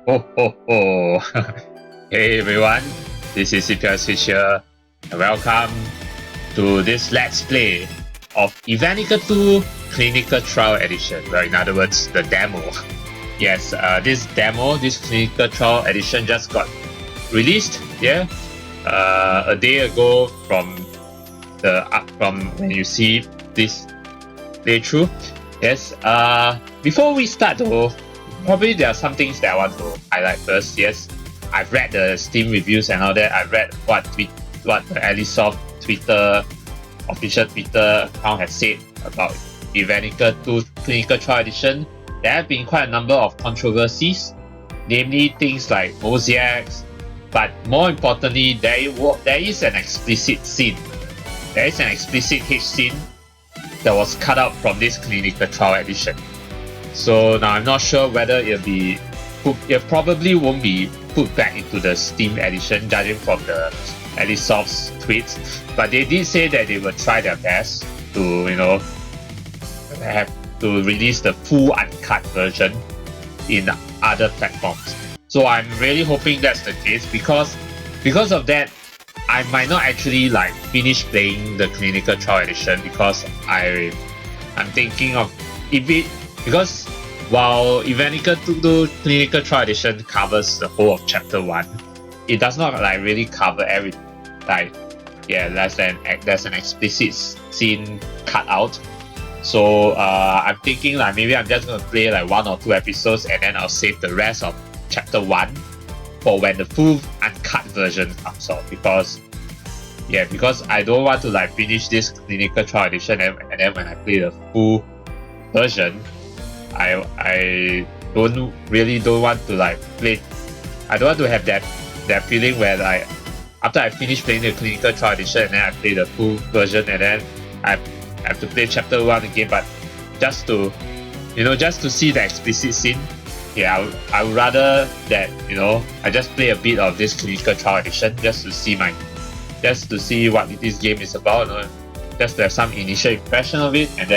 Ho ho ho! Hey everyone, this is eplipswich here, and welcome to this Let's Play of Evenicle 2 Clinical Trial Edition, well, in other words, the demo. Yes, this Clinical Trial Edition just got released, a day ago from when you see this playthrough. Yes, before we start though, probably there are some things that I want to highlight first. Yes, I've read the Steam reviews and all that. I've read what the Alisoft official Twitter account has said about Evenicle 2 Clinical Trial Edition. There have been quite a number of controversies, namely things like mosaics, but more importantly, there is an explicit scene. There is an explicit H scene that was cut out from this Clinical Trial Edition. So now I'm not sure whether it probably won't be put back into the Steam edition, judging from the Alisoft's tweets. But they did say that they will try their best to, have to release the full uncut version in other platforms. So I'm really hoping that's the case because of that, I might not actually finish playing the Clinical Trial Edition because I'm thinking of because while Evenicle 2 Clinical Trial Edition covers the whole of Chapter 1, it does not really cover everything. There's an explicit scene cut out. So I'm thinking maybe I'm just gonna play 1 or 2 episodes and then I'll save the rest of Chapter 1 for when the full uncut version comes out, because I don't want to finish this Clinical Trial Edition and then when I play the full version, I don't want to play. I don't want to have that feeling where after I finish playing the Clinical Trial Edition and then I play the full version and then I have to play Chapter 1 again, but just to see the explicit scene. I would rather that I just play a bit of this Clinical Trial Edition just to see what this game is about, just to have some initial impression of it, and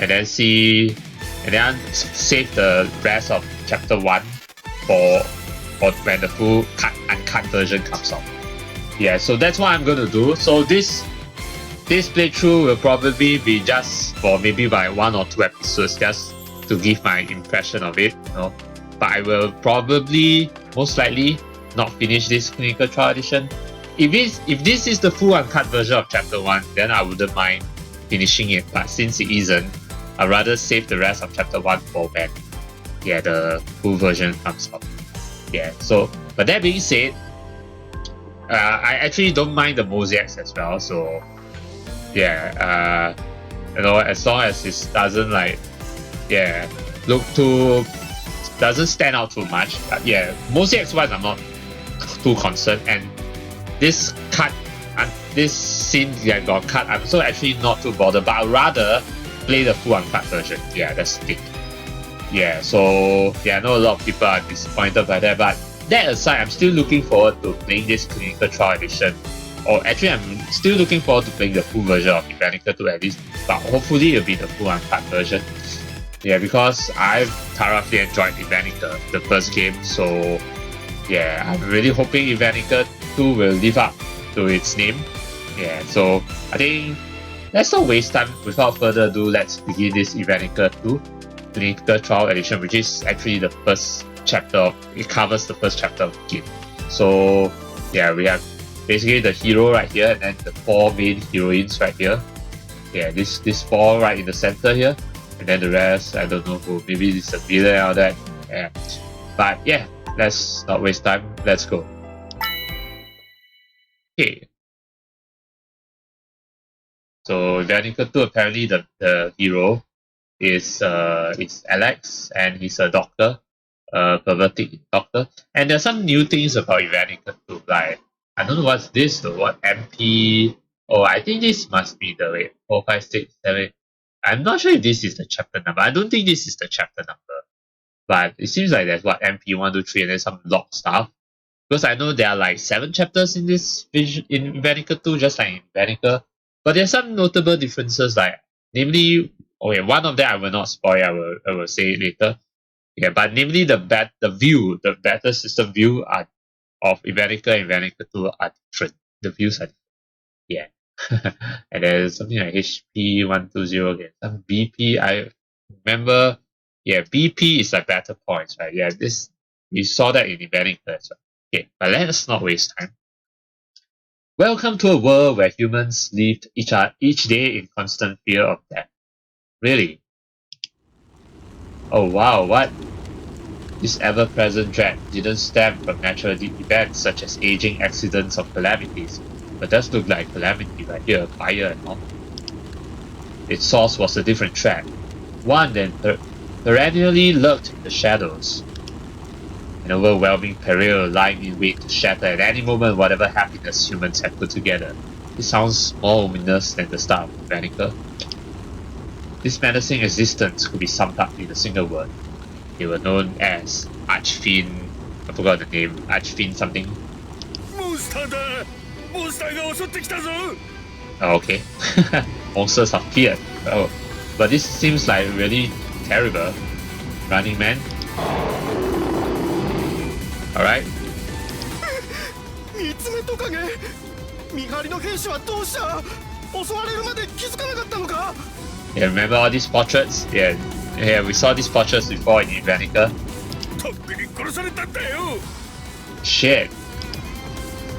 then save the rest of Chapter 1 for when the full uncut version comes out. So that's what I'm gonna do. So this playthrough will probably be just for maybe 1 or 2 episodes, just to give my impression of it, But I will probably, most likely, not finish this Clinical Trial Edition. If this is the full uncut version of Chapter 1, then I wouldn't mind finishing it. But since it isn't, I'd rather save the rest of Chapter 1 for when the full version comes out. So, but that being said, I actually don't mind the mosaics as well. So as long as it doesn't doesn't stand out too much. But mosaics wise, I'm not too concerned. And this scene that got cut, I'm so actually not too bothered. But I'd rather play the full uncut version. That's the thing. So I know a lot of people are disappointed by that. But that aside, I'm still looking forward to playing this Clinical Trial Edition. Or actually, I'm still looking forward to playing the full version of Evenicle 2 at least. But hopefully, it'll be the full uncut version. Because I've thoroughly enjoyed Evenicle, the first game. So I'm really hoping Evenicle 2 will live up to its name. So I think let's not waste time. Without further ado, let's begin this Evenicle 2 Clinical Trial Edition, which is actually the first chapter. It covers the first chapter of the game. So we have basically the hero right here, and then the 4 main heroines right here. This 4 right in the center here, and then the rest, I don't know who. Maybe it's a villain or that. But let's not waste time. Let's go. Okay. So Evenicle 2, apparently the hero is Alex, and he's a doctor, a perverted doctor. And there's some new things about Evenicle 2, I don't know what's this though. What MP? Oh, I think this must be the 4, 5, 6, 7. I'm not sure if this is the chapter number. I don't think this is the chapter number. But it seems like there's MP1, 2, 3, and then some log stuff. Because I know there are 7 chapters in this in Evenicle 2, just like in Medica. But there's some notable differences, namely, one of them I will not spoil. I will say it later. Yeah, but namely the battle system view of Evenicle and Evenicle 2 are different. The views are different. Yeah. And there's something like HP120 again. Some BP, I remember, yeah, BP is like battle points, right? Yeah, we saw that in Evenicle as well. Okay, but let's not waste time. Welcome to a world where humans lived each day in constant fear of death. Really? Oh wow, what? This ever-present dread didn't stem from natural events such as aging, accidents, or calamities, but does look like calamity right here, fire and all. Its source was a different threat, one that perennially lurked in the shadows. An overwhelming peril lying in wait to shatter at any moment whatever happiness humans had put together. It sounds more ominous than the start of Medica. This menacing existence could be summed up in a single word. They were known as Archfiend. I forgot the name. Archfiend something. Oh, okay. Monsters of fear. Oh, but this seems like really terrible. Running Man. Alright. Yeah, remember all these portraits? Yeah, we saw these portraits before in Evenicle. Shit.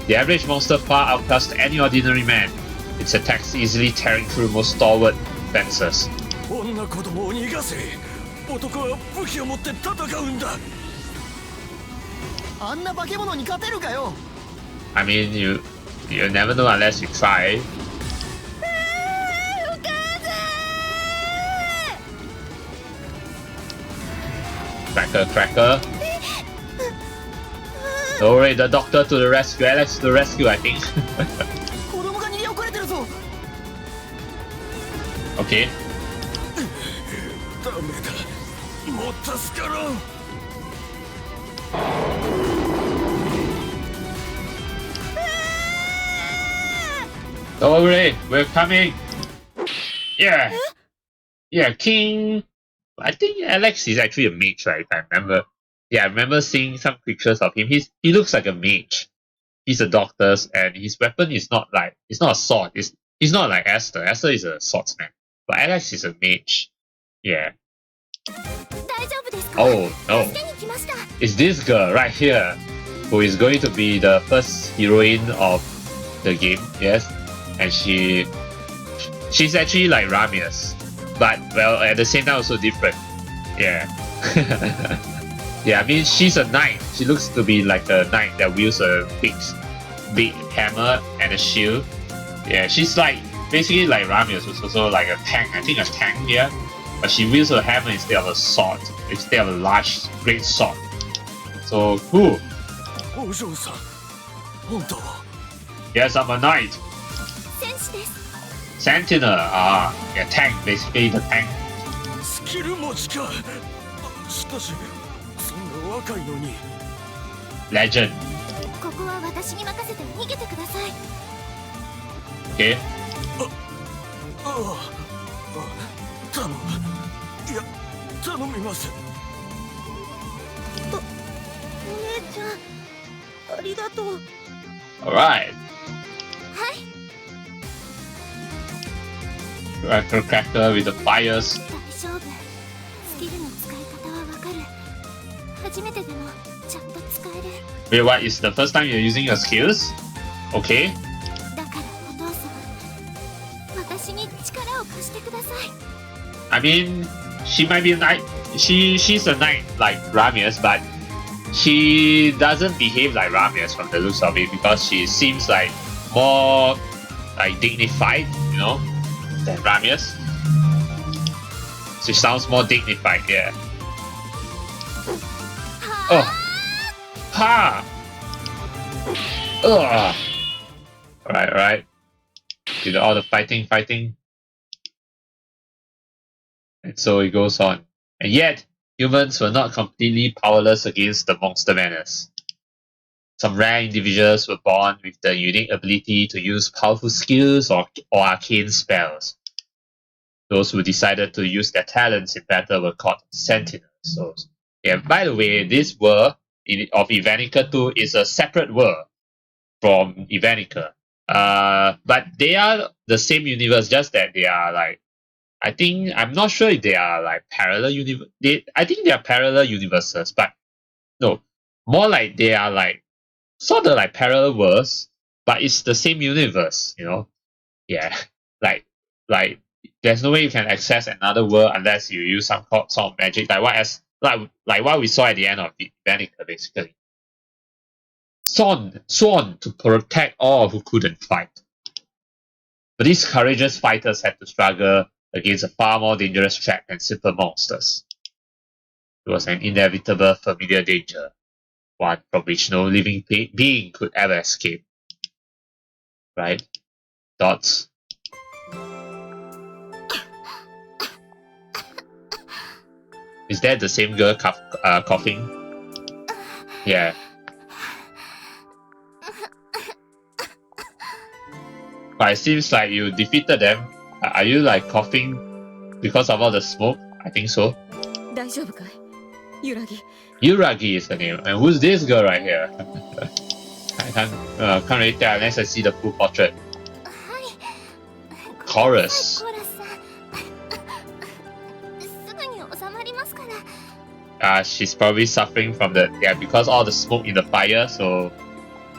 The average monster far outclassed any ordinary man. Its attacks easily tearing through most stalwart fences. I mean, you never know unless you try. Cracker. Don't worry, the doctor to the rescue. Alex to the rescue, I think. Okay. Don't worry, we're coming. Yeah. Yeah, King. I think Alex is actually a mage, right? If I remember. Yeah, I remember seeing some pictures of him. He looks like a mage. He's a doctor, and his weapon is not a sword. He's not like Esther. Esther is a swordsman, but Alex is a mage. Yeah. Oh no! It's this girl right here, who is going to be the first heroine of the game. Yes, and she's actually like Ramius, but well, at the same time also different. Yeah. Yeah, I mean she's a knight. She looks to be like a knight that wields a big hammer and a shield. Yeah, she's like basically like Ramius, was also like a tank. I think a tank here, but she wields a hammer instead of a sword, instead of a large great sword. So cool. Yes, I'm a knight. Sentinel. Yeah, tank. Basically the tank. Legend. Okay. Alright. Cracker with the fires. Wait, what? Is the first time you're using your skills? Okay. I mean, she might be a knight. She's a knight like Ramius, but she doesn't behave like Ramius from the looks of it, because she seems like more like dignified, you know, than Ramius. She sounds more dignified, yeah. Oh. Ha! Ugh. Alright. Did all the fighting. And so it goes on. And yet, humans were not completely powerless against the monster menace. Some rare individuals were born with the unique ability to use powerful skills or arcane spells. Those who decided to use their talents in battle were called sentinels. So Yeah, by the way, this world of Evenicle 2 is a separate world from Evenicle. But they are the same universe, just that they are like, I'm not sure if they are like parallel I think they are parallel universes, but no, more like they are like sort of like parallel worlds, but it's the same universe, you know? Yeah, like like there's no way you can access another world unless you use some sort of magic, like what we saw at the end of Medica, basically. Sworn to protect all who couldn't fight. But these courageous fighters had to struggle against a far more dangerous threat than simple monsters. It was an inevitable, familiar danger, one from which no living being could ever escape. Right? Thoughts? Is that the same girl coughing? Yeah. But it seems like you defeated them. Are you like coughing because of all the smoke? I think so. Yuragi is the name. And who's this girl right here? I can't really tell unless I see the full portrait. Chorus. She's probably suffering from because all the smoke in the fire, so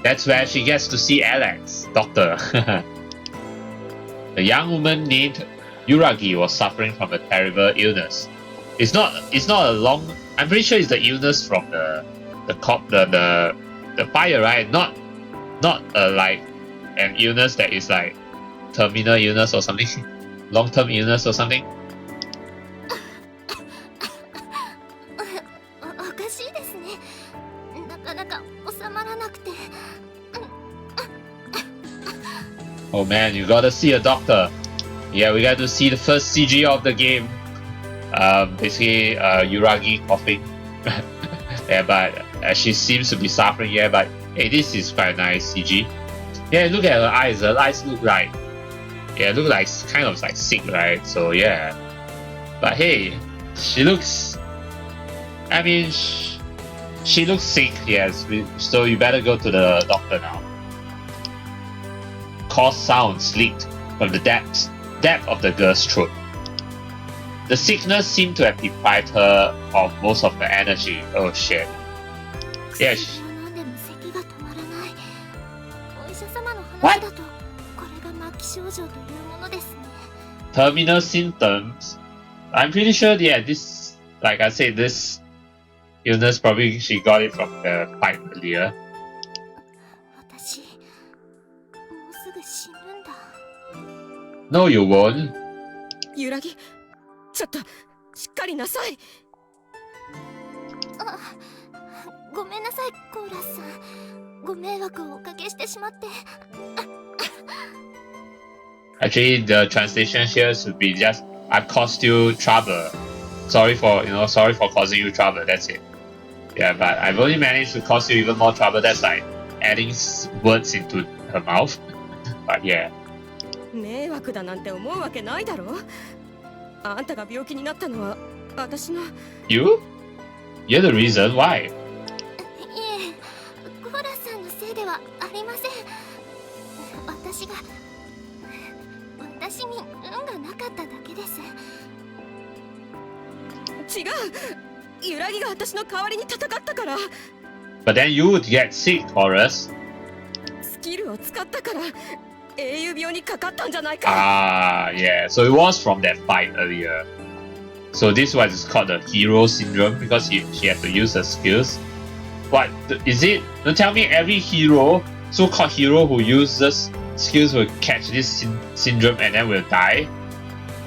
that's where she gets to see Alex, doctor. The young woman named Yuragi was suffering from a terrible illness. It's not a long. I'm pretty sure it's the illness from the fire, right? Not like an illness that is like terminal illness or something, long-term illness or something. Oh man, you gotta see a doctor. Yeah, we got to see the first CG of the game. Basically, Yuragi coughing. Yeah, but she seems to be suffering. Yeah, but hey, this is quite nice CG. Yeah, look at her eyes. Her eyes look like, kind of like sick, right? So yeah. But hey, she looks. I mean, she looks sick. Yes. So you better go to the doctor now. Coarse sounds leaked from the depth of the girl's throat. The sickness seemed to have deprived her of most of her energy. Oh shit. Yeah. What? Terminal symptoms? I'm pretty sure, yeah, this, like I said, this illness probably she got it from the fight earlier. No, you won't. Yuragi, ちょっとしっかりなさい。ごめんなさい、コーラスさん。ご迷惑をおかけしてしまって。Actually, the translation here should be just I've caused you trouble. Sorry for causing you trouble. That's it. Yeah, but I've only managed to cause you even more trouble. That's like adding words into her mouth. But yeah. 迷惑だなんて思うわけないだろ。あんたが病気になったのは私の。You? You're the reason. Why? いえ、コーラスさんのせいではありません。私に運がなかっただけです。違う。揺らぎが私の代わりに戦ったから。But then you would get sick, Horace. スキルを使ったから。英雄病にかかったんじゃないか。Yeah. So it was from that fight earlier. So this one is called the hero syndrome because she had to use her skills. What is it? Don't tell me every hero, so-called hero who uses skills will catch this syndrome and then will die.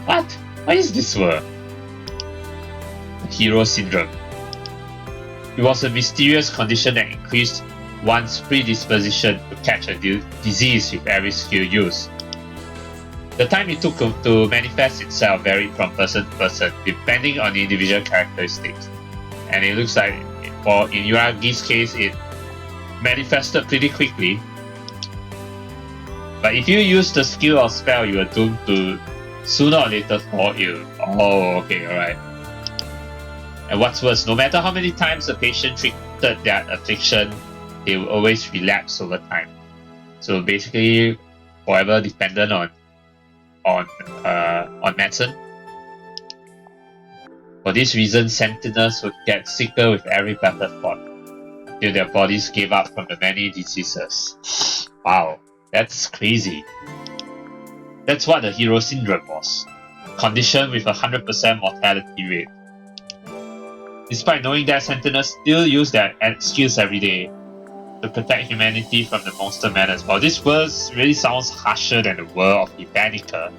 What? What is this word? Hero syndrome. It was a mysterious condition that increased one's predisposition to catch a disease with every skill used. The time it took to manifest itself varied from person to person, depending on the individual characteristics. And it looks like, in Yuragi's case, it manifested pretty quickly. But if you use the skill or spell, you are doomed to sooner or later fall ill. Oh, okay, alright. And what's worse, no matter how many times the patient treated their affliction, they will always relapse over time. So basically, forever dependent on medicine. For this reason, sentinels would get sicker with every battle fought, until their bodies gave up from the many diseases. Wow, that's crazy. That's what the hero syndrome was. A condition with a 100% mortality rate. Despite knowing that, sentinels still use their skills every day to protect humanity from the monster menace. Wow, this verse really sounds harsher than the world of Evenicle.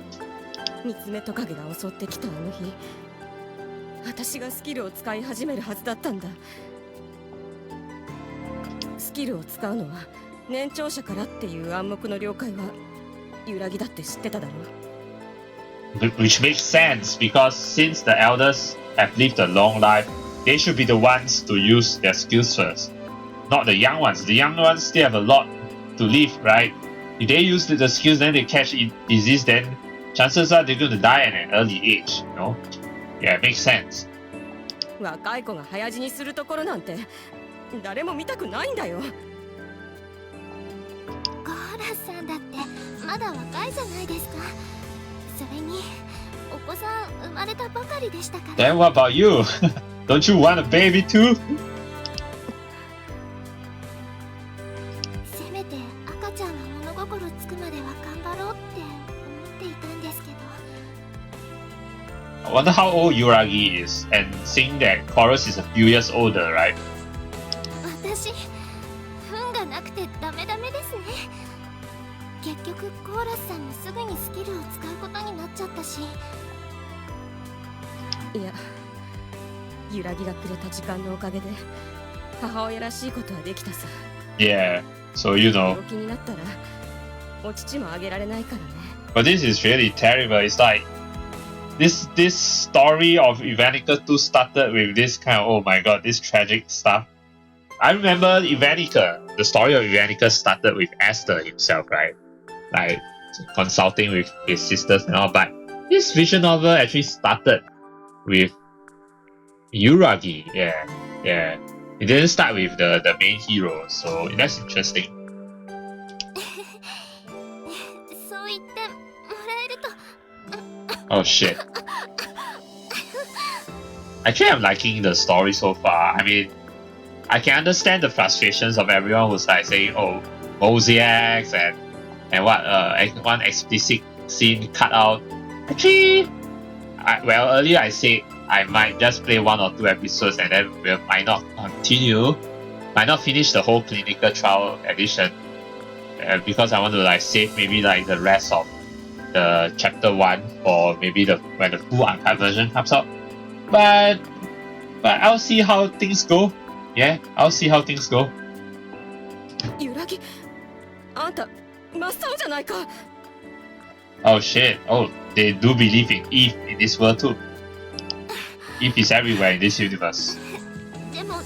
三つ目トカゲが襲ってきたあの日、私がスキルを使い始めるはずだったんだ。スキルを使うのは年長者からっていう暗黙の了解は揺らぎだって知ってただろう。 Which makes sense, because since the elders have lived a long life, they should be the ones to use their skills first, not the young ones. The young ones still have a lot to live, right? If they use the skills, then they catch disease, then chances are they're going to die at an early age, you know? Yeah, it makes sense. 若い子が早死にするところなんて誰も見たくないんだよ。コーラスさんだってまだ若いじゃないですか。それにお子さん生まれたばかりでしたから。 Then what about you? Don't you want a baby too? せめて赤ちゃんが物心つくまでは頑張ろうって思っていたんですけど。 I wonder how old Yuragi is, and seeing that Chorus is a few years older, right? 私、運がなくてダメですね。結局コーラスさんもすぐにスキルを使うことになっちゃったし。いや、揺らぎがくれた時間のおかげで母親らしいことはできたさ。 Yeah, so you know. 病気になったらお乳もあげられないからね。 But this is really terrible. It's like this story of Evenicle 2 started with this kind of, oh my god, this tragic stuff. I remember Evenicle, the story of Evenicle started with Esther himself, right? Like consulting with his sisters and all, but this visual novel actually started with Yuragi. Yeah. It didn't start with the main hero, so that's interesting. そう言ってもらえると。 Oh shit. Actually, I'm liking the story so far. I mean, I can understand the frustrations of everyone who's like saying, oh, mosaics and what one explicit scene cut out. Actually, earlier I said I might just play 1 or 2 episodes and then might not continue, might not finish the whole clinical trial edition, because I want to like save maybe like the rest of the chapter 1 for maybe when the full archive version comes out. But I'll see how things go. Yeah, I'll see how things go. 揺らぎ、あんた真っ青じゃないか。 Oh shit. Oh, they do believe in Eve in this world too. Eve is everywhere in this universe. でも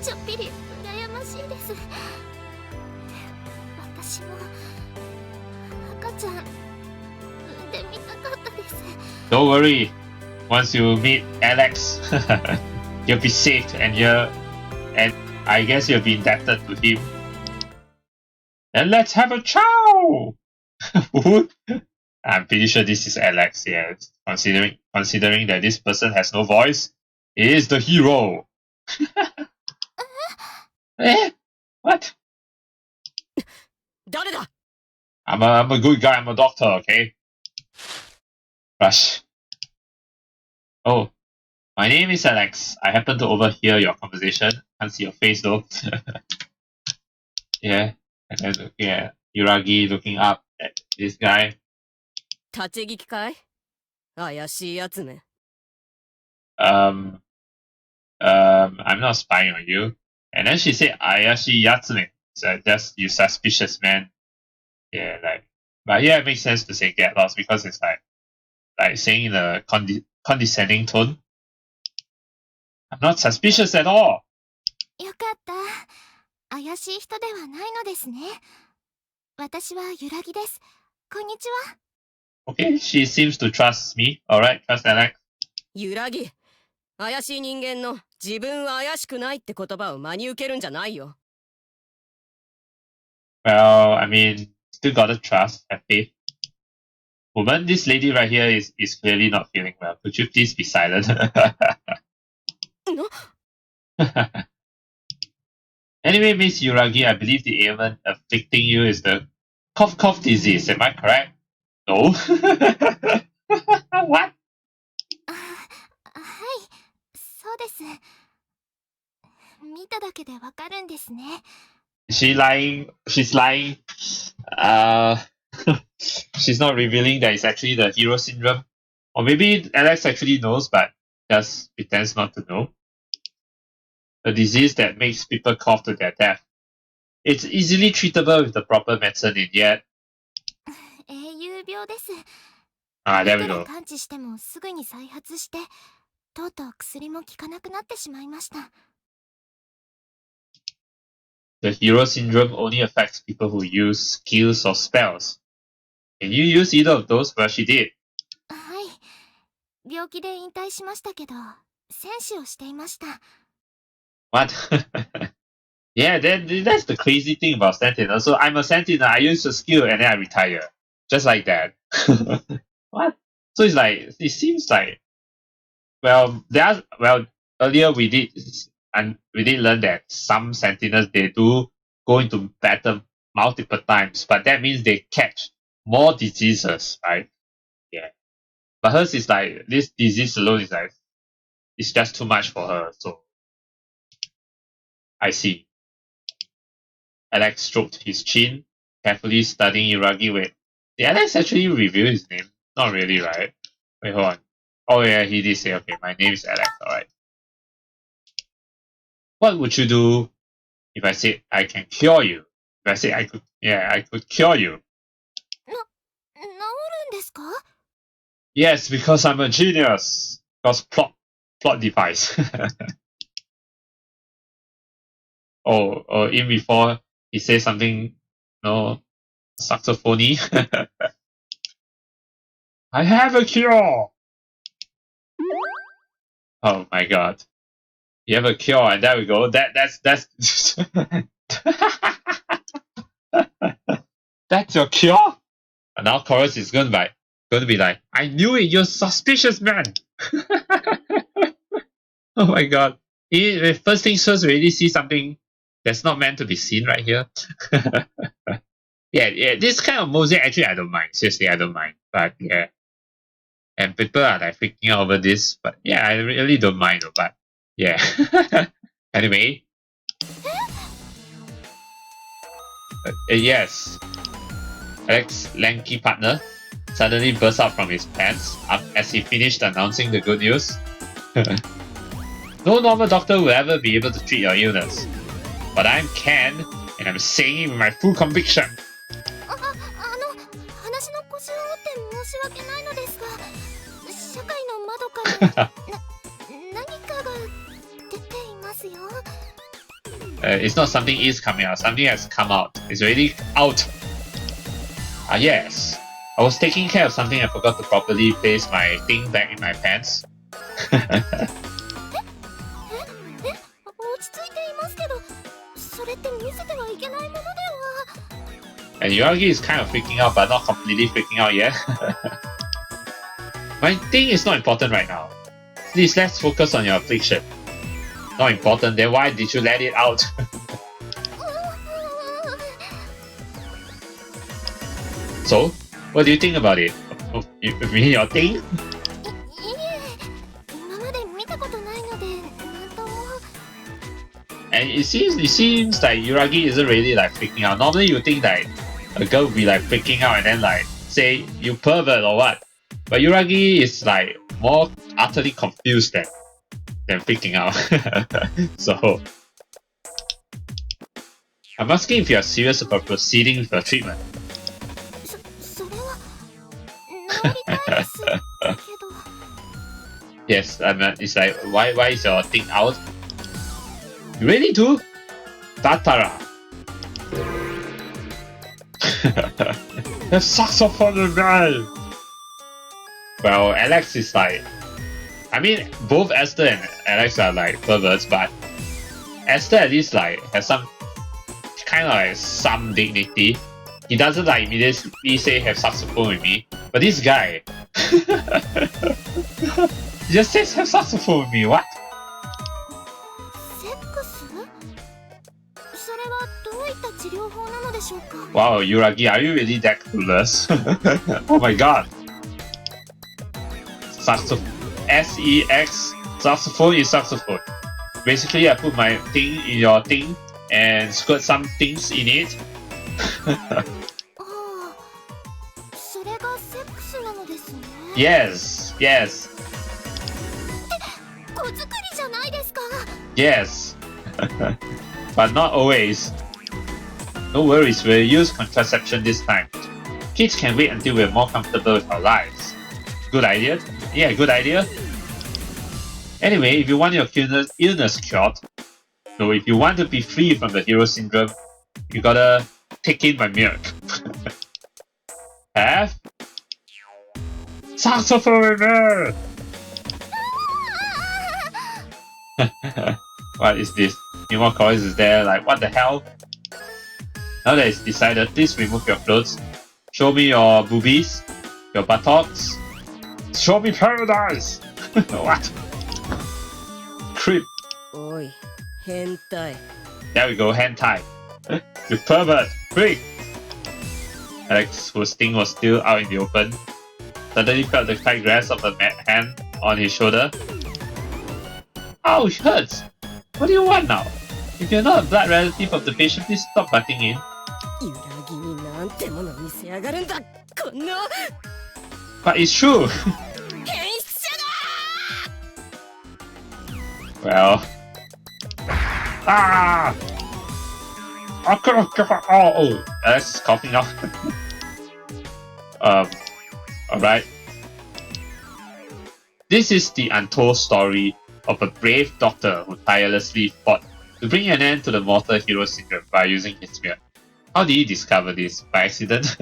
ちょっぴり羨ましいです。私も赤ちゃん産んでみたかったです。 Don't worry. Once you meet Alex, you'll be safe and I guess you'll be indebted to him. And let's have a chow! I'm pretty sure this is Alex, yeah. Considering that this person has no voice, he is the hero. Eh? What? 誰だ。 I'm a good guy, I'm a doctor, okay? Rush. Oh, my name is Alex. I happen to overhear your conversation. Can't see your face though. Yeah, and then looking at Yuragi looking up at this guy. 立ち聞きかい。怪しいやつめ。I'm not spying on you. And then she said, Ayashi Yatsume. So just you suspicious man. Yeah, but yeah, it makes sense to say get lost because it's like saying in a condescending tone. I'm not suspicious at all. よかった。怪しい人ではないのですね。私はゆらぎです。こんにちは。Okay, she seems to trust me. Alright, trust Alex. 揺らぎ、怪しい人間の自分は怪しくないって言葉を真に受けるんじゃないよ。Well, I mean, still gotta trust, have faith. Woman, this lady right here is clearly not feeling well. Could you please be silent? No. Anyway, Miss Yuragi, I believe the ailment afflicting you is the cough disease. Am I correct? No. What? はい、そうです。見ただけでわかるんですね。She lying. She's lying. She's not revealing that it's actually the hero syndrome. Or maybe Alex actually knows, but just pretends not to know. A disease that makes people cough to their death. It's easily treatable with the proper medicine, and yet. 英雄病です。There we いくら go. 完治してもすぐに再発して、とうとう薬も効かなくなってしまいました。The hero syndrome only affects people who use skills or spells. Can you use either of those? Well, she did. はい。病気で引退しましたけど、戦士をしていました。What? Yeah, that's the crazy thing about Sentinel. So I'm a Sentinel, I use a skill and then I retire. Just like that. What? So it's like, it seems like, earlier we did learn that some Sentinels, they do go into battle multiple times, but that means they catch more diseases, right? Yeah. But hers is like, this disease alone is like, it's just too much for her, so. I see. Alex stroked his chin, carefully studying Yuragi. Wait, did Alex actually reveal his name? Not really, right? Wait, hold on. Oh yeah, he did say, okay, my name is Alex, alright. What would you do if I said I can cure you? If I said I could cure you. 治るんですか? Yes, because I'm a genius. Because plot device. Or in before he says something, saxophony. I have a cure. Oh my god. You have a cure, and there we go. That's that's your cure? And now chorus is going to be like, I knew it, you're suspicious, man. Oh my god. First things first, we already see something that's not meant to be seen right here. Yeah, this kind of mosaic, actually, I don't mind. Seriously, I don't mind. But yeah. And people are like freaking out over this. But yeah, I really don't mind though. But yeah. Anyway. Yes. Alex's lanky partner suddenly burst out from his pants as he finished announcing the good news. No normal doctor will ever be able to treat your illness. But I'm Ken, and I'm saying it with my full conviction. 話の腰を折って申し訳ないのですが、社会の窓から何かが出ていますよ。It's not something is coming out, something has come out. It's already out. Ah, yes. I was taking care of something. I forgot to properly place my thing back in my pants. And Yuragi is kind of freaking out, but not completely freaking out yet. My thing is not important right now. Please, let's focus on your affliction. Not important, then why did you let it out? So, what do you think about it? You mean your thing? And it seems like Yuragi isn't really like freaking out. Normally you think that a girl would be like freaking out and then like say you pervert or what. But Yuragi is like more utterly confused than freaking out. So I'm asking if you are serious about proceeding with your treatment. Yes, it's like why is your thing out? You really do? Tatara. That sucks off on the man. Well, Alex is like I mean, both Esther and Alex are like perverts, but Esther at least like has some kind of like some dignity. He doesn't like immediately say have saxophone with me, but this guy he just says have saxophone with me. What? セックス？それはどういった治療法なのでしょうか？ Wow, Yuragi, are you really that clueless? Oh my god. Saxophone. S-E-X. Saxophone is saxophone. Basically, I put my thing in your thing and squirt some things in it. ああ、それがセックスなのですね。Yes, yes, 子作りじゃないですか。 yes. But not always. No worries, we'll use contraception this time. Kids can wait until we're more comfortable with our lives. Good idea? Yeah, good idea. Anyway, if you want your illness cured, so if you want to be free from the hero syndrome, you gotta take in my milk. Have saxophone milk! What is this? New more chorus is there, like what the hell? Now that it's decided, please remove your clothes. Show me your boobies, your buttocks. Show me paradise! What? Creep. おい、変態。 There we go, hentai. You pervert! Freak! Alex, whose thing was still out in the open, suddenly felt the tight grasp of a hand on his shoulder. Ow, it hurts! What do you want now? If you're not a blood relative of the patient, please stop butting in. 揺らぎになんてもの見せやがるんだ、この But it's true! 変質者だ。 Well... Ah! Oh, Alex is coughing now. Alright. This is the untold story of a brave doctor who tirelessly fought to bring an end to the mortal hero syndrome by using his milk. How did he discover this? By accident?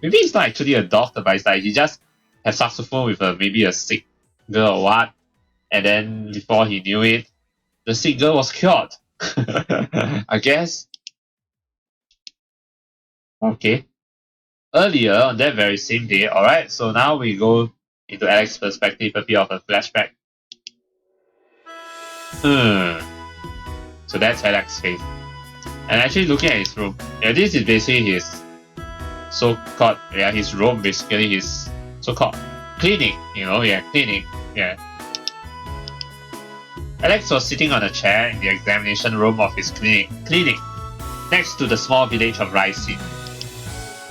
Maybe he's not actually a doctor, but it's like he just had saxophone with maybe a sick girl or what, and then before he knew it, the sick girl was cured. I guess. Okay. Earlier on that very same day, alright, so now we go into Alex's perspective, a bit of a flashback. So that's Alex's face. And actually looking at his room, yeah, this is basically his so-called, yeah, his room, basically his so-called clinic, you know, yeah, clinic, yeah. Alex was sitting on a chair in the examination room of his clinic, next to the small village of Ricin.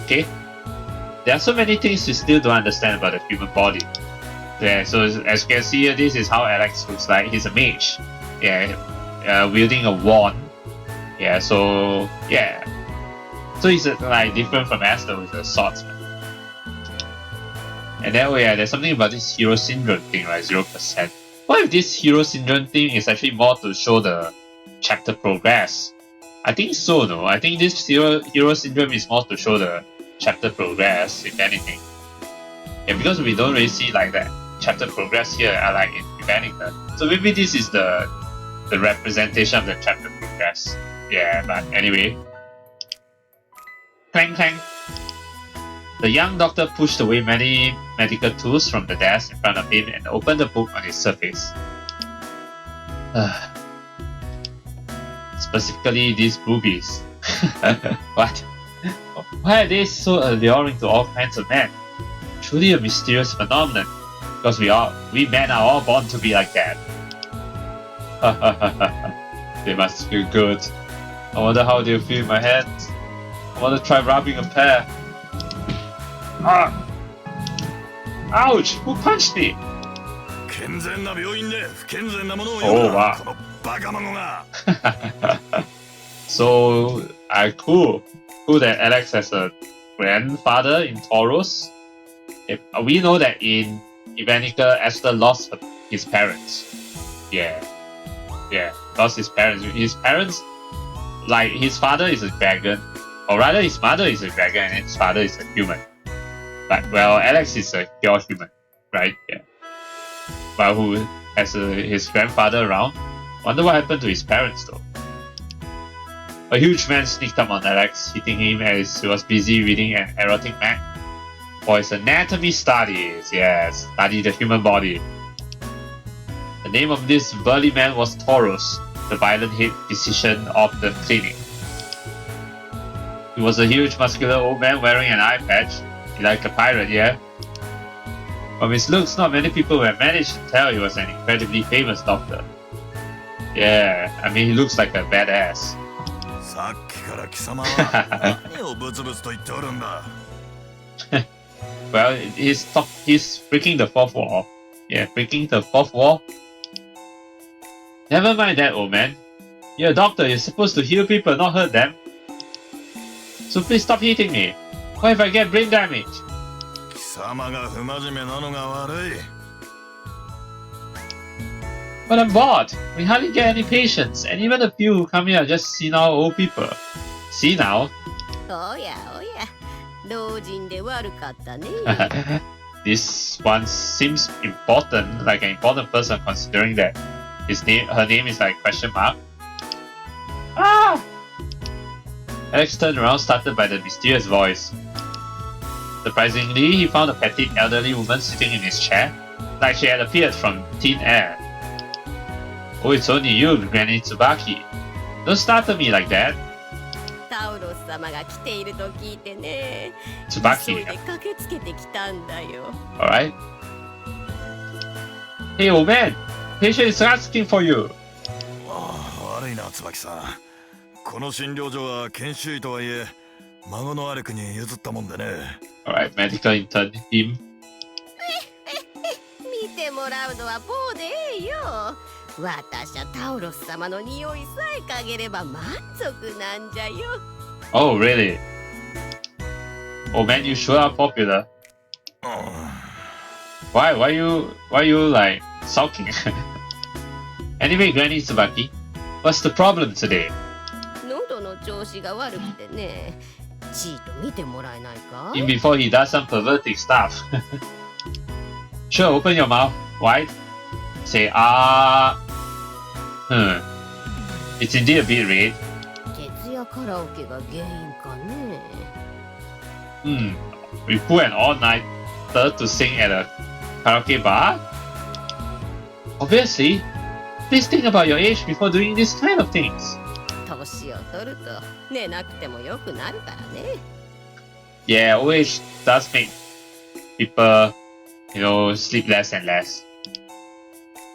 Okay? There are so many things you still don't understand about the human body. Yeah, so as you can see here, this is how Alex looks like. He's a mage. Yeah, wielding a wand. Yeah, so, yeah. So he's like different from Esther with a swordsman. And then, yeah, there's something about this hero syndrome thing, right? 0%. What if this hero syndrome thing is actually more to show the chapter progress? I think so, no? I think this hero syndrome is more to show the chapter progress, if anything. Yeah, because we don't really see like that chapter progress here, like in Evenicle. So maybe this is the representation of the chapter progress. Yeah, but anyway. Clang clang. The young doctor pushed away many medical tools from the desk in front of him and opened the book on its surface. Specifically these boobies. What? Why are they so alluring to all kinds of men? Truly a mysterious phenomenon, because we men are all born to be like that. They must feel good. I wonder how they'll feel in my hands. I want to try rubbing a pair. Ah! Ouch! Who punched me? Oh wow. So, cool. Cool that Alex has a grandfather in Tauros. We know that in Evenicle, Esther lost his parents. Yeah, lost his parents. His parents, like his father is a dragon, or rather his mother is a dragon and his father is a human. But well, Alex is a pure human. right? Yeah. But who has his grandfather around? Wonder what happened to his parents though. A huge man sneaked up on Alex, hitting him as he was busy reading an erotic mag for his anatomy studies. Yes, study the human body. The name of this burly man was Taurus, the violent head physician of the clinic. He was a huge muscular old man wearing an eye patch. He like a pirate, yeah? From his looks, not many people would have managed to tell he was an incredibly famous doctor. Yeah, I mean he looks like a badass. Well, he's breaking the fourth wall. Yeah, breaking the fourth wall. Never mind that, old man. You're a doctor, you're supposed to heal people, not hurt them. So please stop hitting me. What if I get brain damage? But I'm bored. We hardly get any patients, and even the few who come here are just senile old people. Senile? Oh yeah. This one seems important, like an important person, considering that her name is like question mark. Ah! Alex turned around, startled by the mysterious voice. Surprisingly, he found a petite elderly woman sitting in his chair, like she had appeared from thin air. Oh, it's only you, Granny Tsubaki. Don't startle me like that. Tsubaki. Alright. Hey, old man! Patient is asking for you! Alright, Medica interned him. Oh, really? Oh man, you sure are popular. Why you like sulking? Anyway, Granny Tsubaki, what's the problem today? Even before he does some pervertic stuff. Sure, open your mouth wide. Say ah. It's indeed a bit red. We put an all-nighter to sing at a karaoke bar? Obviously. Please think about your age before doing this kind of things. Yeah, old age does make people, sleep less and less.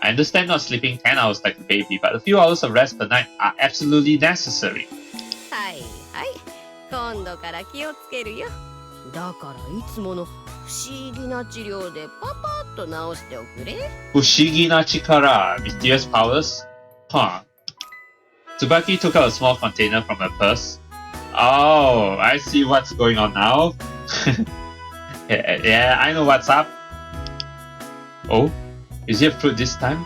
I understand not sleeping 10 hours like a baby, but a few hours of rest per night are absolutely necessary. Fushigi na chikara, mysterious powers? Huh. Tsubaki took out a small container from her purse. Oh, I see what's going on now. Yeah, I know what's up. Oh, is it fruit this time?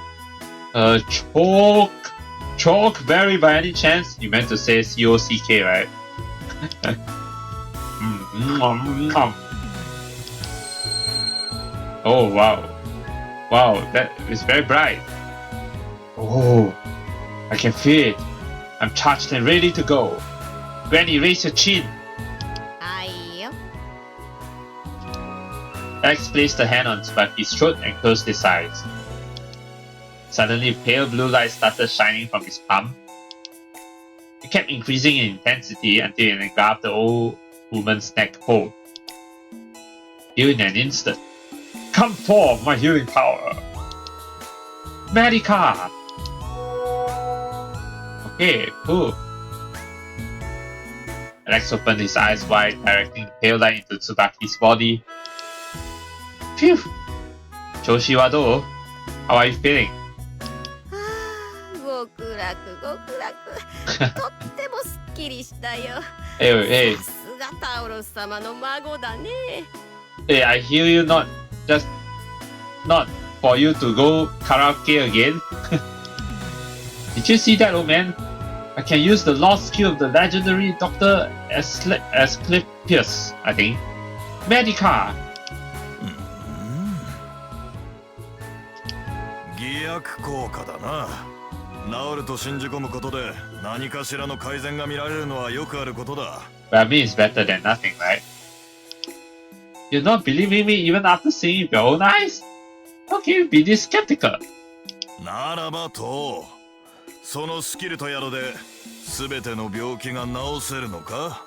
Chalk berry by any chance? You meant to say C-O-C-K, right? Oh, wow. Wow, that is very bright. Oh, I can feel it. I'm charged and ready to go. Granny, raise your chin. Alex placed a hand on Tsubaki's throat and closed his eyes. Suddenly, pale blue light started shining from his palm. It kept increasing in intensity until it engulfed the old woman's neck whole. Healed in an instant. Come forth, my healing power! Medica! Okay, cool. Alex opened his eyes wide, directing the pale light into Tsubaki's body. Phew! Choshi wa dou? How are you feeling? Hey. Hey, I hear you not for you to go karaoke again. Did you see that, old man? I can use the lost skill of the legendary Dr. Eplipswich, I think. Medica! 薬効果だな。治ると信じ込むことで何かしらの改善が見られるのはよくあることだ。But I mean, it's better than nothing, right? You're not believing me even after seeing it with your own eyes? How can you be this skeptical? ならばと、そのスキルとやらで全ての病気が治せるのか？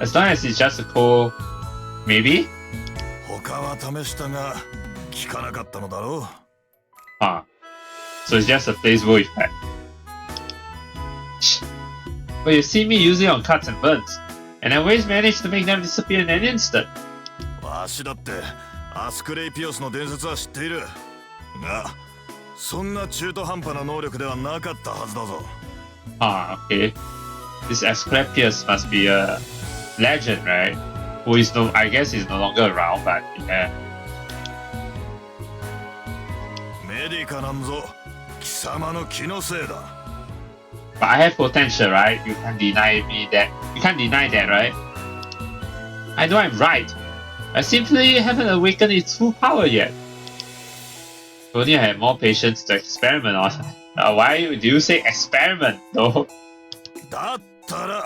As long as it's just a cool, maybe? 他は試したが効かなかったのだろう。Huh. So it's just a placebo effect. But you see me use it on cuts and burns, and I always manage to make them disappear in an instant. わしだってアスクレイピオスの伝説は知っているが、そんな中途半端な能力ではなかったはずだぞ。Ah, okay. This Asclepius must be a legend, right? Who is no, I guess he's no longer around, but yeah. メディカなんぞ貴様の気のせいだ。But I have potential, right? You can't deny me that. You can't deny that, right? I know I'm right. I simply haven't awakened its full power yet. If only I had more patience to experiment on. Why do you say experiment, though? だったら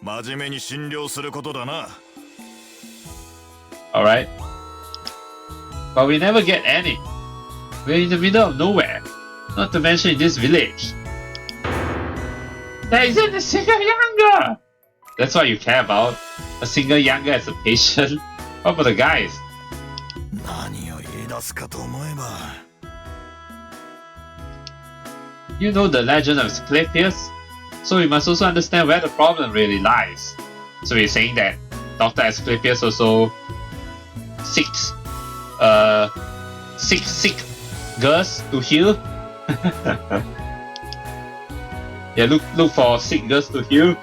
真面目に診療することだな。Alright. But we never get any. We're in the middle of nowhere. Not to mention in this village. There isn't a single younger! That's what you care about? A single younger as a patient? What about the guys? 何を言い出すかと思えば。You know the legend of Asclepius? So you must also understand where the problem really lies. So you're saying that Dr. Asclepius also seeks sick girls to heal? Yeah, look for sick girls to heal.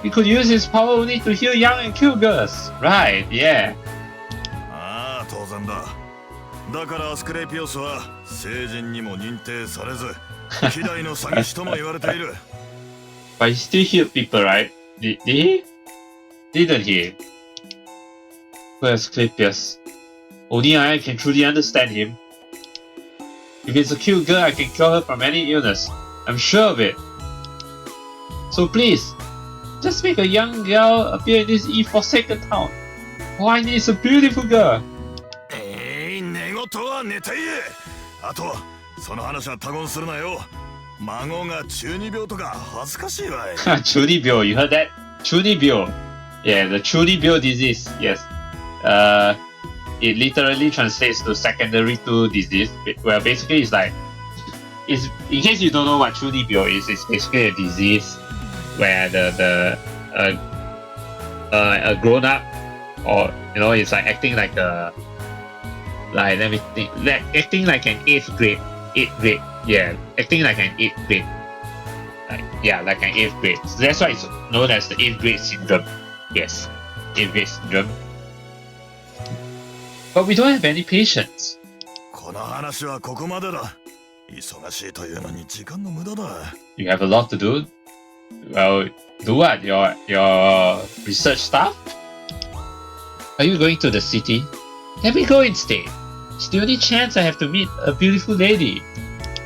He could use his power only to heal young and kill girls. Right, yeah. ああ、当然だ。だからアスクレイピオスは聖人にも認定されず、希代の詐欺師とも言われている。But he still healed people, right? Did he? Didn't he? Where's Asclepius? Only I can truly understand him. If it's a cute girl, I can cure her from any illness. I'm sure of it. So please, just make a young girl appear in this E-forsaken town. All I need is a beautiful girl. 寝言は寝て言え。あと、その話は他言するなよ。孫が中二病とか恥ずかしいわい。中二病, you heard that? 中二病. Yeah, the 中二病 disease. Yes. It literally translates to secondary to disease. Well, basically, it's like, it's, in case you don't know what 中二病 is, it's basically a disease where a grown up, or you know, it's like acting like a, like let me think, like acting like an eighth grade, yeah, acting like an 8th grade, like an 8th grade. So that's why it's known as the 8th grade syndrome. Yes, 8th grade syndrome. But we don't have any patience. この話はここまでだ。忙しいというのに時間の無駄だ。You have a lot to do. Well, do what? Your research stuff? Are you going to the city? Let me go instead. It's the only chance I have to meet a beautiful lady.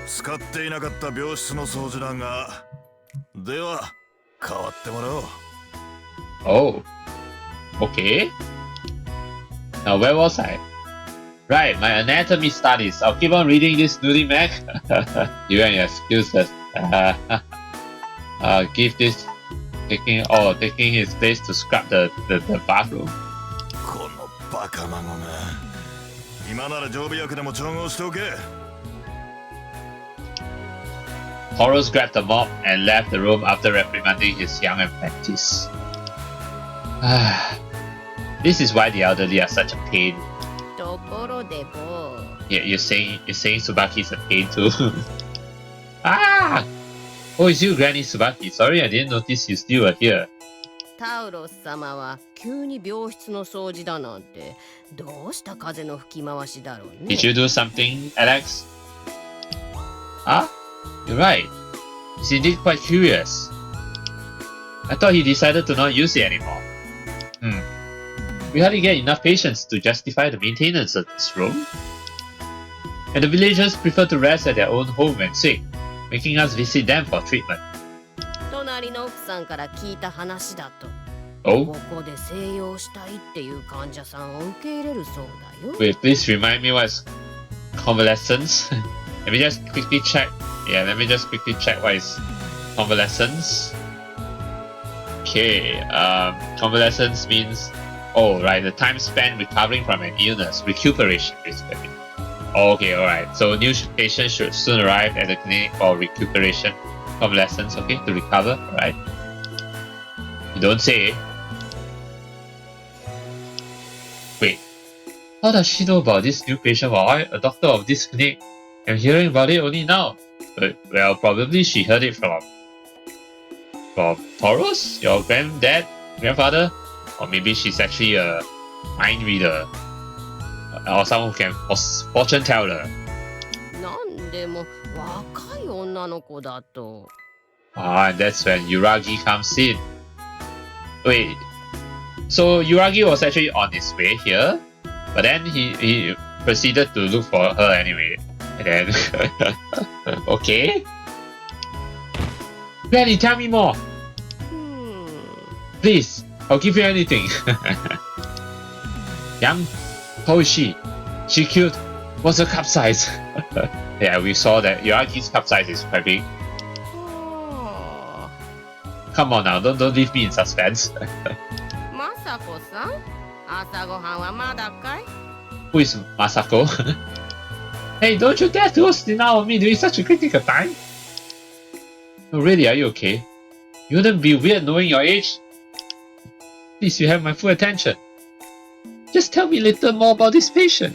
使っていなかった病室の掃除だが、では変わってもらおう。Oh, okay. Now where was I? Right, my anatomy studies. I'll keep on reading this nudie mag. You and your excuses. Give this taking his place to scrub the bathroom. このバカ孫が。今なら常備薬でも調合しておけ。Horace grabbed the mop and left the room after reprimanding his young apprentice. This is why the elderly are such a pain. Yeah, you're saying Tsubaki is a pain too. Ah! Oh, it's you, Granny Tsubaki. Sorry, I didn't notice you still were here. タウロス様は急に病室の掃除だなんてどうした風の吹き回しだろうね。Did you do something, Alex? Ah? You're right. It's indeed quite curious. I thought he decided to not use it anymore. We hardly get enough patience to justify the maintenance of this room. and the villagers prefer to rest at their own home when sick, making us visit them for treatment. 隣の奥さんから聞いた話だと、 Oh, ここで静養したいっていう患者さんを受け入れるそうだよ。 wait, please remind me what's convalescence? Let me just quickly check. Yeah, let me just quickly check what is convalescence. Okay, convalescence means, oh, right, the time spent recovering from an illness, recuperation, basically. Okay, alright. So new patients should soon arrive at the clinic for recuperation, convalescence, okay, to recover, right? You don't say. Wait, how does she know about this new patient while I, a doctor of this clinic, am hearing about it only now? Well, probably she heard it from Taurus, your grandfather? Or maybe she's actually a mind reader. Or someone who can fortune teller. なんでも若い女の子だと。 Ah, and that's when Yuragi comes in. Wait, so Yuragi was actually on his way here, but then he proceeded to look for her anyway. And then, okay. Granny, tell me more. Please, I'll give you anything. Young, how is she? She cute. What's her cup size? Yeah, we saw that Yuragi's cup size is quite big. Come on now, don't leave me in suspense. まさこさん、朝ごはんはまだかい？ Who is Masako? Hey, don't you dare to host dinner on me during such a critical time! No, really, are you okay? You wouldn't be weird knowing your age? Please, you have my full attention. Just tell me a little more about this patient.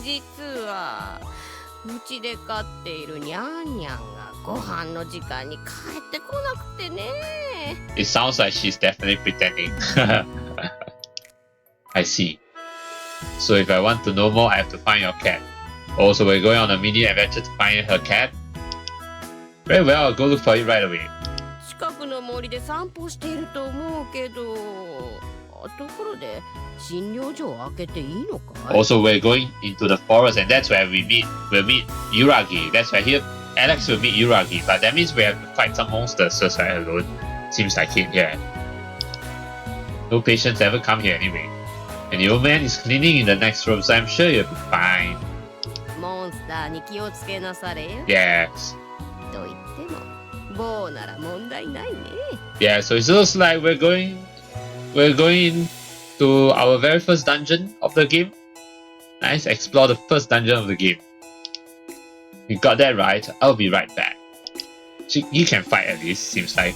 実はうちで飼っているニャンニャンがご飯の時間に帰ってこなくてね。 It sounds like she's definitely pretending. I see. So if I want to know more, I have to find your cat. Oh, so we're going on a mini adventure to find her cat? Very well, I'll go look for it right away. 近くの森で散歩していると思うけど、ところで診療所を開けていいのかい？ Also, we're going into the forest, and that's where we'll meet Yuragi. That's where here Alex will meet Yuragi, but that means we have to fight some monsters just right alone. Seems like it, yeah. No patients ever come here anyway. And the old man is cleaning in the next room, so I'm sure you'll be fine. モンスターに気をつけなされよ。 Yes. と言っても、棒なら問題ないね。 Yeah, so it looks like we're going to our very first dungeon of the game. Nice, explore the first dungeon of the game. You got that right. I'll be right back. He can fight at least, seems like.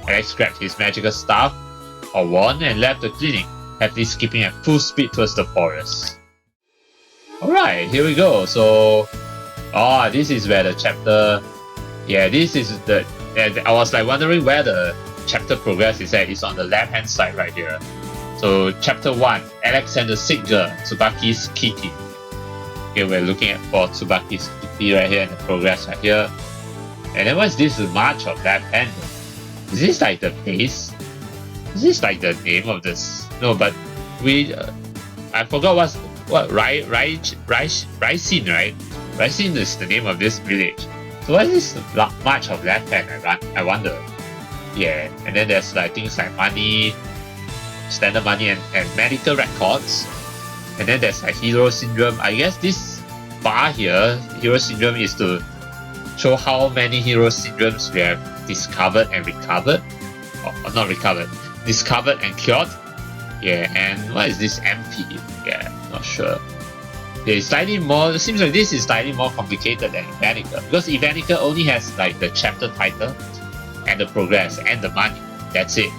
Alex grabbed his magical staff or wand and left the clinic, happily skipping at full speed towards the forest. Alright, here we go. So, this is where the chapter. Yeah, this is the. I was like wondering where the chapter progress is at. It's on the left hand side right here. So, chapter 1, Alex and the sick girl, Tsubaki's kitty. Okay, we're looking for Tsubaki's kitty right here and the progress right here. And then what's this? The March of Left Hand. Is this like the base? Is this like the name of this? No, but I forgot what Raisin, right? Raisin is the name of this village. So what is this March of Left Hand? I wonder. Yeah, and then there's like things like money, standard money, and medical records. And then there's like hero syndrome. I guess this bar here, hero syndrome, is to show how many hero syndromes we have discovered and recovered. Or not recovered, discovered and cured. Yeah, and what is this MP? Yeah, not sure. Yeah, it's slightly more, it seems like this is slightly more complicated than Evenicle, because Evenicle only has like the chapter title and the progress and the money. That's it.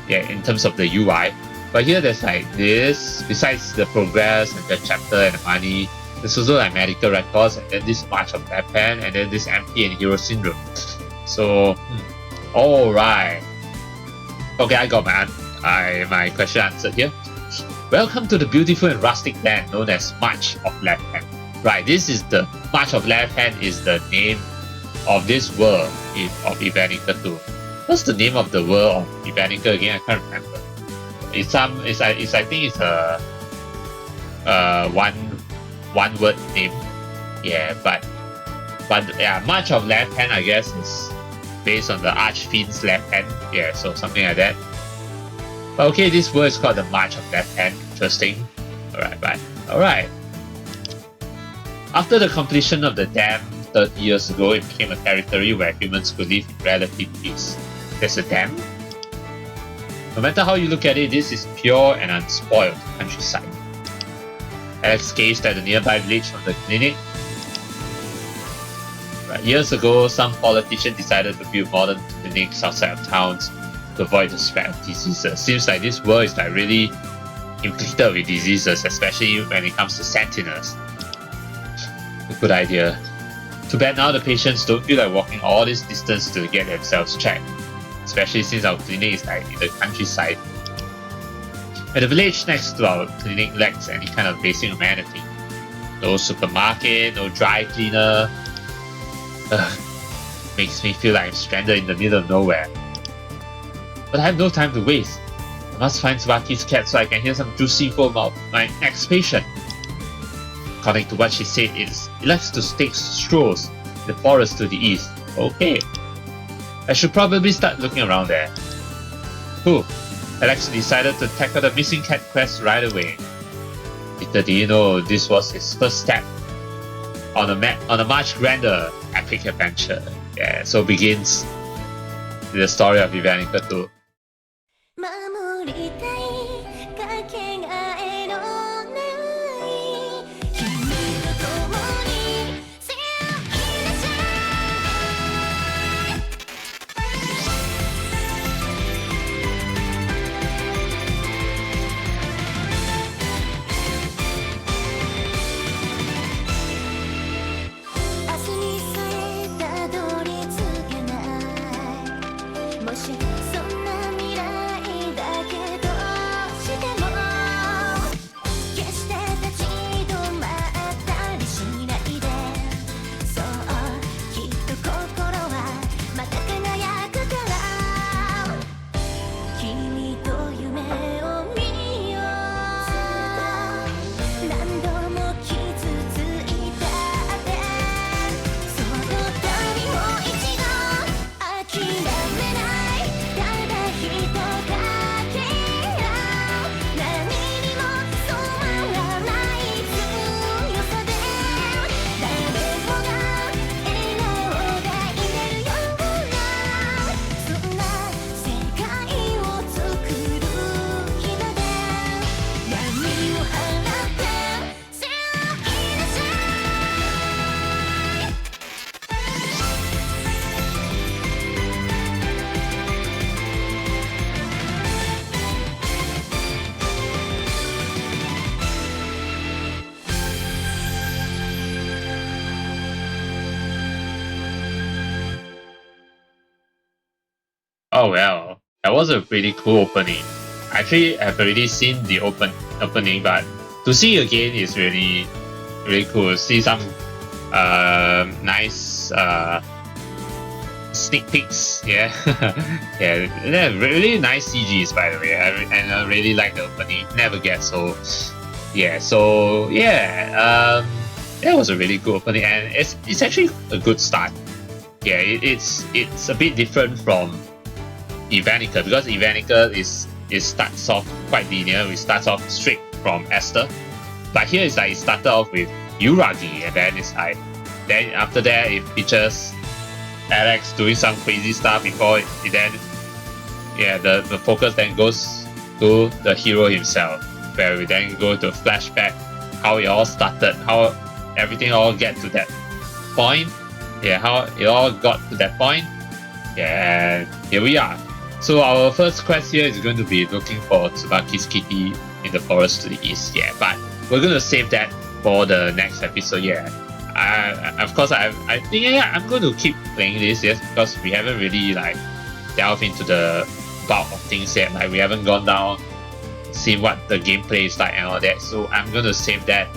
Yeah, in terms of the UI. But here there's like this, besides the progress and the chapter and the money, there's also like medical records, and then this March of Left Hand, and then this MP and Hero Syndrome. So, alright. Okay, I got my question answered here. Welcome to the beautiful and rustic land known as March of Left Hand. Right, this is the March of Left Hand is the name of this world of Evenicle 2. What's the name of the world of Evenicle again? I can't remember. I think it's a one word name. Yeah, but yeah, much of left hand I guess is based on the Archfiend's left hand. Yeah, so something like that. But okay, this word is called the March of Left Hand. Interesting. Alright. After the completion of the dam 30 years ago, it became a territory where humans could live in relative peace. There's a dam? No matter how you look at it, this is pure and unspoiled countryside. Alex gazed at the nearby village from the clinic. Years ago, some politician decided to build modern clinics outside of towns to avoid the spread of diseases. Seems like this world is like really inflicted with diseases, especially when it comes to sentinels. A good idea. Too bad now the patients don't feel like walking all this distance to get themselves checked, especially since our clinic is like in the countryside. And the village next to our clinic lacks any kind of basic amenity. No supermarket, no dry cleaner. Makes me feel like I'm stranded in the middle of nowhere. But I have no time to waste. I must find Tsubaki's cat so I can hear some juicy info about my next patient. According to what she said, it likes to take strolls in the forest to the east. Okay. I should probably start looking around there. Cool. Alex decided to tackle the missing cat quest right away. Little did you know this was his first step on a much grander epic adventure. Yeah, so begins the story of Evenicle 2. Oh well, that was a pretty cool opening. Actually, I've already seen the opening, but to see again is really cool. See some nice sneak peeks, yeah. Yeah, they're really nice CGs by the way, and I really like the opening. Never get so, yeah. So yeah, that was a really good opening, and it's actually a good start. Yeah, it's a bit different from Evenicle, because Evenicle it starts off quite linear. It starts off straight from Esther, but here it's like it started off with Yuragi, and then it's like then after that it features Alex doing some crazy stuff before it then the focus then goes to the hero himself, where we then go to flashback how it all started, how everything all get to that point, how it all got to that point, and here we are. So our first quest here is going to be looking for Tsubaki's kitty in the forest to the east. Yeah, but we're going to save that for the next episode. Yeah, of course I think I'm going to keep playing this, yes, because we haven't really like delved into the bulk of things yet. Like we haven't gone down, seen what the gameplay is like and all that. So I'm going to save that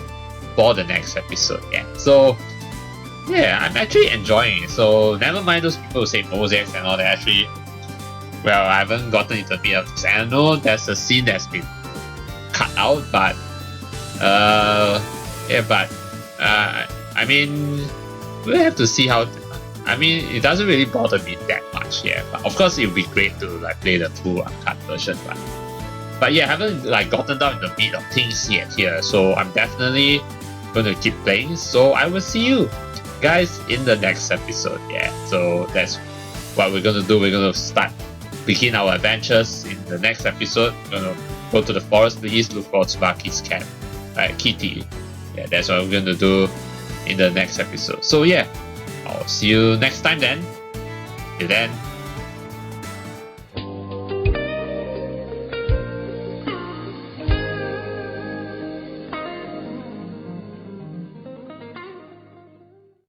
for the next episode. Yeah. So yeah, I'm actually enjoying it. So never mind those people who say mosaics and all that. Actually, well, I haven't gotten into a bit of this. I know there's a scene that's been cut out, but but I mean, we'll have to see how. I mean, it doesn't really bother me that much, yeah. But of course, it would be great to like play the full uncut version, but yeah, I haven't like gotten down in the meat of things yet here. So I'm definitely going to keep playing. So I will see you guys in the next episode. Yeah. So that's what we're gonna do. We're gonna begin our adventures in the next episode. We're gonna go to the forest to the east, look for Tsubaki's camp, right? Kitty. Yeah, that's what we're gonna do in the next episode. So yeah, I'll see you next time then. Till then,